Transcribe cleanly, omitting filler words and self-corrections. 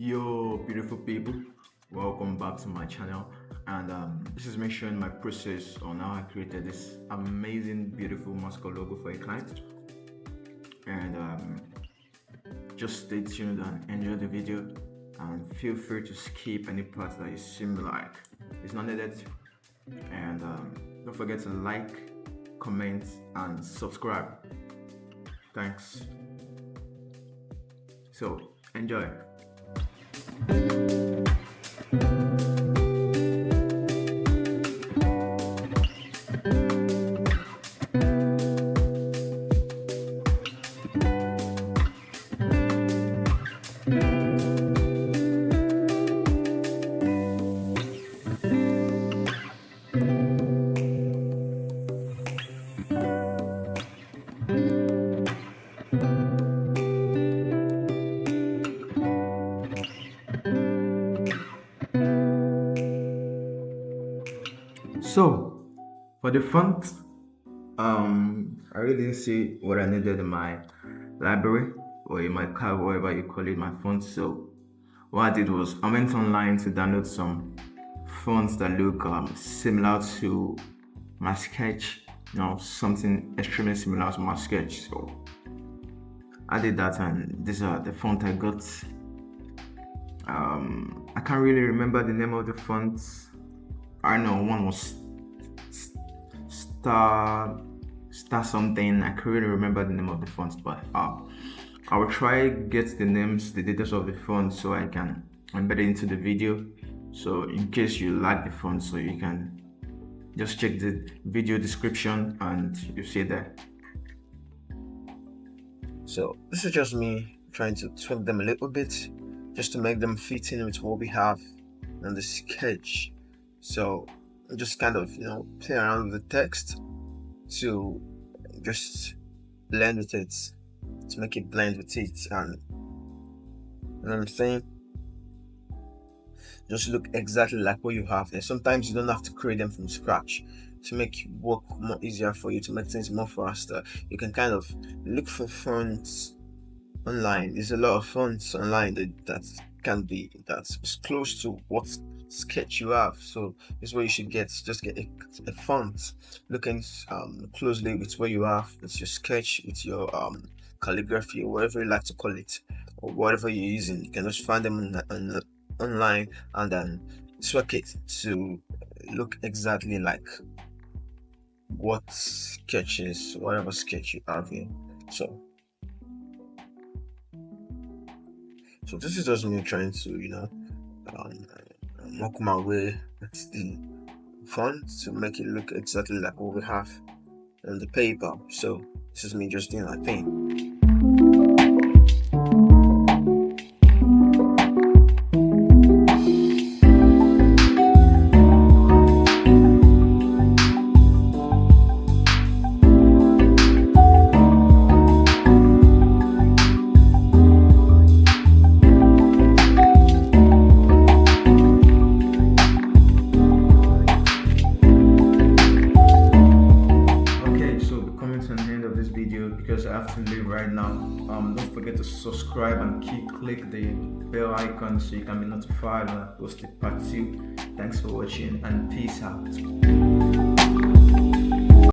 Yo, beautiful people, welcome back to my channel. And this is me showing my process on how I created this amazing, beautiful mascot logo for a client. And just stay tuned and enjoy the video. And feel free to skip any parts that you seem like it's not needed. And don't forget to like, comment, and subscribe. Thanks. So enjoy. So for the font, I really didn't see what I needed in my library or in my car, whatever you call it, my font. So what I did was I went online to download some fonts that look similar to my sketch, something extremely similar to my sketch. So I did that, and these are the font I got. I can't really remember the name of the fonts. I know one was star something. I can't really remember the name of the fonts, but I will try get the names, the details of the font, so I can embed it into the video. So in case you like the font, so you can just check the video description and you see that. So this is just me trying to tweak them a little bit, just to make them fit in with what we have in the sketch. So just kind of play around with the text to just blend with it, to make it blend with it, and you know what I'm saying, just look exactly like what you have there. Sometimes you don't have to create them from scratch to make work more easier for you, to make things more faster. You can kind of look for fonts online. There's a lot of fonts online that's close to what sketch you have. So this is what you should get. Just get a font looking closely with what you have. It's your sketch, with your calligraphy, or whatever you like to call it, or whatever you're using. You can just find them online and then tweak it to look exactly like what sketches, whatever sketch you have here. So this is just me trying to work my way with the font to make it look exactly like what we have on the paper. So this is me just doing my thing. Because I have to leave right now. Don't forget to subscribe and click the bell icon so you can be notified when I post the part 2. Thanks for watching and peace out.